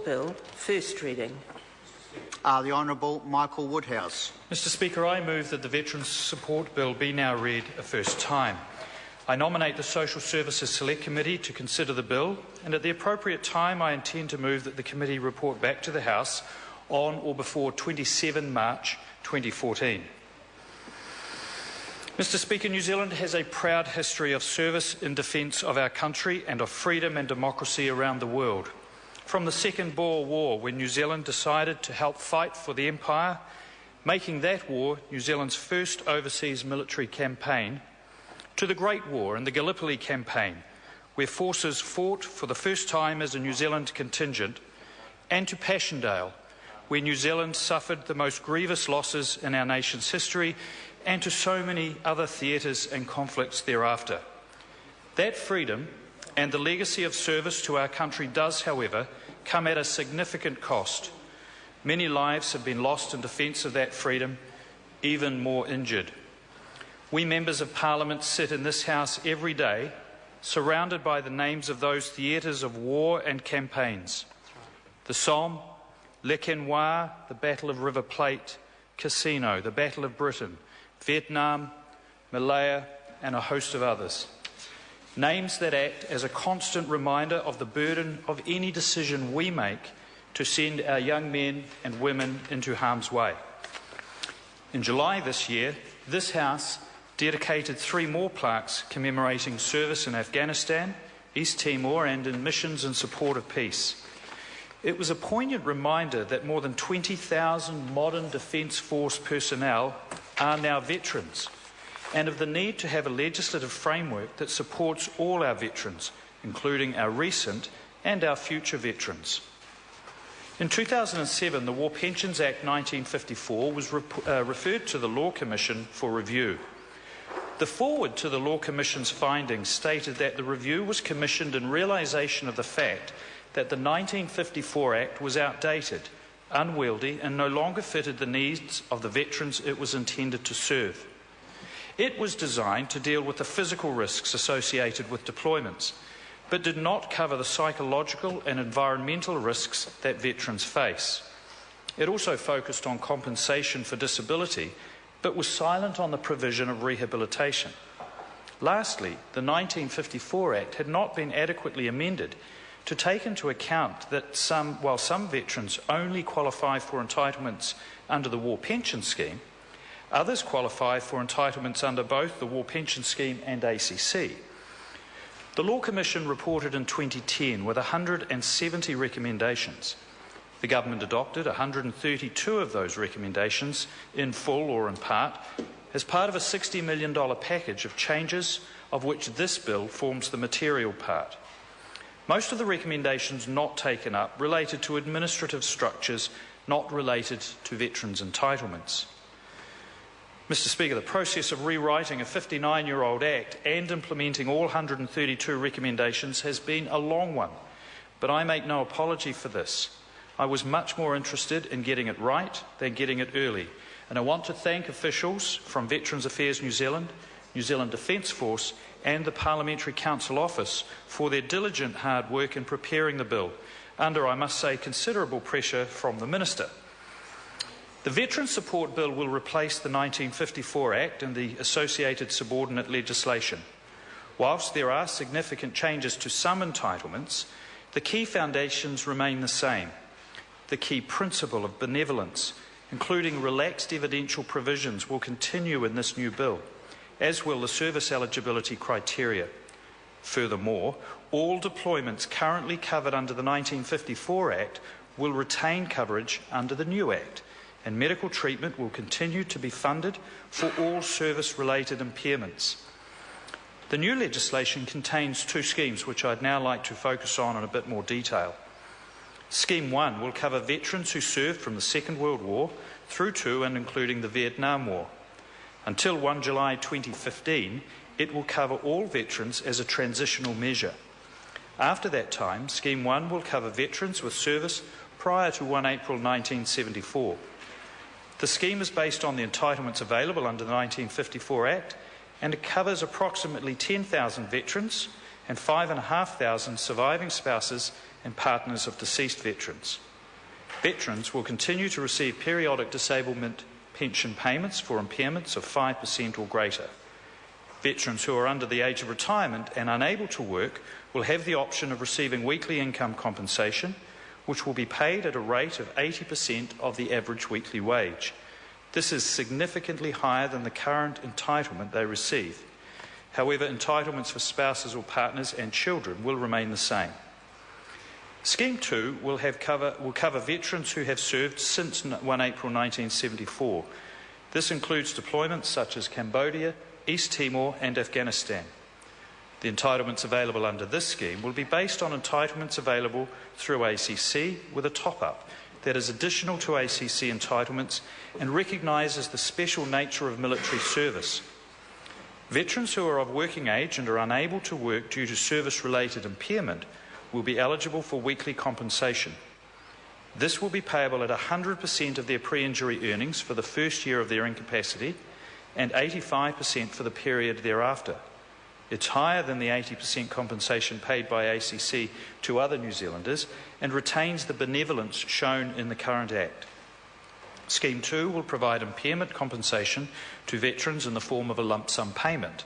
Bill, first reading. The Honourable Michael Woodhouse. Mr Speaker, I move that the Veterans Support Bill be now read a first time. I nominate the Social Services Select Committee to consider the bill, and at the appropriate time I intend to move that the committee report back to the House on or before 27 March 2014. Mr Speaker, New Zealand has a proud history of service in defence of our country and of freedom and democracy around the world. From the Second Boer War, when New Zealand decided to help fight for the Empire, making that war New Zealand's first overseas military campaign, to the Great War and the Gallipoli campaign, where forces fought for the first time as a New Zealand contingent, and to Passchendaele, where New Zealand suffered the most grievous losses in our nation's history, and to so many other theatres and conflicts thereafter. That freedom and the legacy of service to our country does, however, come at a significant cost. Many lives have been lost in defence of that freedom, even more injured. We members of Parliament sit in this House every day, surrounded by the names of those theatres of war and campaigns: the Somme, Le Quesnoy, the Battle of River Plate, Casino, the Battle of Britain, Vietnam, Malaya, and a host of others. Names that act as a constant reminder of the burden of any decision we make to send our young men and women into harm's way. In July this year, this House dedicated 3 more plaques commemorating service in Afghanistan, East Timor, and in missions in support of peace. It was a poignant reminder that more than 20,000 modern Defence Force personnel are now veterans, and of the need to have a legislative framework that supports all our veterans, including our recent and our future veterans. In 2007, the War Pensions Act 1954 was referred to the Law Commission for review. The foreword to the Law Commission's findings stated that the review was commissioned in realisation of the fact that the 1954 Act was outdated, unwieldy, and no longer fitted the needs of the veterans it was intended to serve. It was designed to deal with the physical risks associated with deployments, but did not cover the psychological and environmental risks that veterans face. It also focused on compensation for disability, but was silent on the provision of rehabilitation. Lastly, the 1954 Act had not been adequately amended to take into account that while some veterans only qualify for entitlements under the War Pension Scheme, others qualify for entitlements under both the War Pension Scheme and ACC. The Law Commission reported in 2010 with 170 recommendations. The Government adopted 132 of those recommendations, in full or in part, as part of a $60 million package of changes, of which this bill forms the material part. Most of the recommendations not taken up related to administrative structures not related to veterans' entitlements. Mr Speaker, the process of rewriting a 59-year-old Act and implementing all 132 recommendations has been a long one, but I make no apology for this. I was much more interested in getting it right than getting it early, and I want to thank officials from Veterans Affairs New Zealand, New Zealand Defence Force and the Parliamentary Council Office for their diligent hard work in preparing the bill, under, I must say, considerable pressure from the Minister. The Veterans Support Bill will replace the 1954 Act and the associated subordinate legislation. Whilst there are significant changes to some entitlements, the key foundations remain the same. The key principle of benevolence, including relaxed evidential provisions, will continue in this new bill, as will the service eligibility criteria. Furthermore, all deployments currently covered under the 1954 Act will retain coverage under the new Act, and medical treatment will continue to be funded for all service-related impairments. The new legislation contains 2 schemes which I'd now like to focus on in a bit more detail. Scheme 1 will cover veterans who served from the Second World War through to and including the Vietnam War. Until 1 July 2015, it will cover all veterans as a transitional measure. After that time, Scheme 1 will cover veterans with service prior to 1 April 1974. The scheme is based on the entitlements available under the 1954 Act, and it covers approximately 10,000 veterans and 5,500 surviving spouses and partners of deceased veterans. Veterans will continue to receive periodic disablement pension payments for impairments of 5% or greater. Veterans who are under the age of retirement and unable to work will have the option of receiving weekly income compensation, which will be paid at a rate of 80% of the average weekly wage. This is significantly higher than the current entitlement they receive. However, entitlements for spouses or partners and children will remain the same. Scheme 2 will cover veterans who have served since 1 April 1974. This includes deployments such as Cambodia, East Timor and Afghanistan. The entitlements available under this scheme will be based on entitlements available through ACC with a top-up that is additional to ACC entitlements and recognises the special nature of military service. Veterans who are of working age and are unable to work due to service-related impairment will be eligible for weekly compensation. This will be payable at 100% of their pre-injury earnings for the first year of their incapacity and 85% for the period thereafter. It's higher than the 80% compensation paid by ACC to other New Zealanders and retains the benevolence shown in the current Act. Scheme 2 will provide impairment compensation to veterans in the form of a lump sum payment.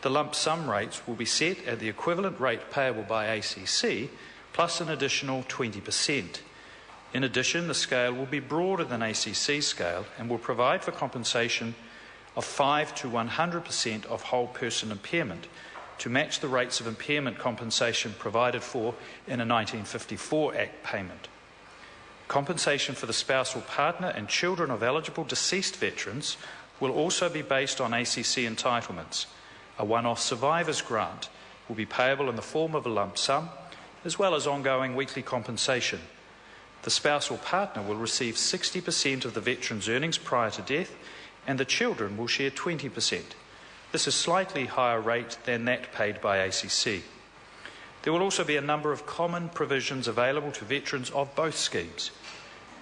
The lump sum rates will be set at the equivalent rate payable by ACC plus an additional 20%. In addition, the scale will be broader than ACC's scale and will provide for compensation of 5 to 100% of whole person impairment to match the rates of impairment compensation provided for in a 1954 Act payment. Compensation for the spousal partner and children of eligible deceased veterans will also be based on ACC entitlements. A one-off survivor's grant will be payable in the form of a lump sum, as well as ongoing weekly compensation. The spousal partner will receive 60% of the veteran's earnings prior to death, and the children will share 20%. This is a slightly higher rate than that paid by ACC. There will also be a number of common provisions available to veterans of both schemes.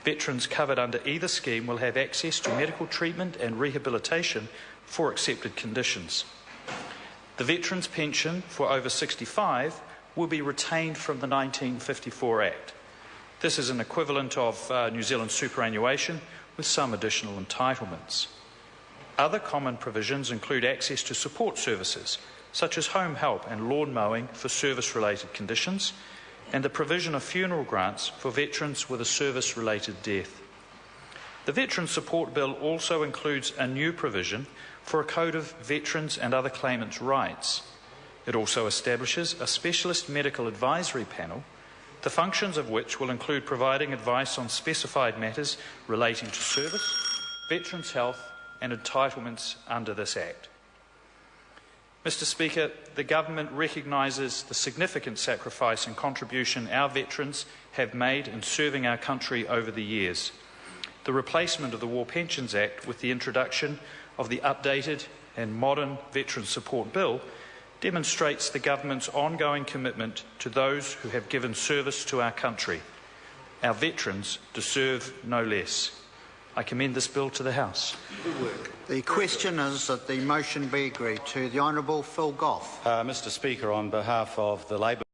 Veterans covered under either scheme will have access to medical treatment and rehabilitation for accepted conditions. The veterans' pension for over 65 will be retained from the 1954 Act. This is an equivalent of New Zealand superannuation with some additional entitlements. Other common provisions include access to support services, such as home help and lawn mowing for service-related conditions, and the provision of funeral grants for veterans with a service-related death. The Veterans Support Bill also includes a new provision for a code of veterans and other claimants' rights. It also establishes a specialist medical advisory panel, the functions of which will include providing advice on specified matters relating to service, veterans' health and entitlements under this Act. Mr. Speaker, the Government recognises the significant sacrifice and contribution our veterans have made in serving our country over the years. The replacement of the War Pensions Act with the introduction of the updated and modern Veterans Support Bill demonstrates the Government's ongoing commitment to those who have given service to our country. Our veterans deserve no less. I commend this bill to the House. The question is that the motion be agreed to. The Honourable Phil Goff. Mr. Speaker, on behalf of the Labour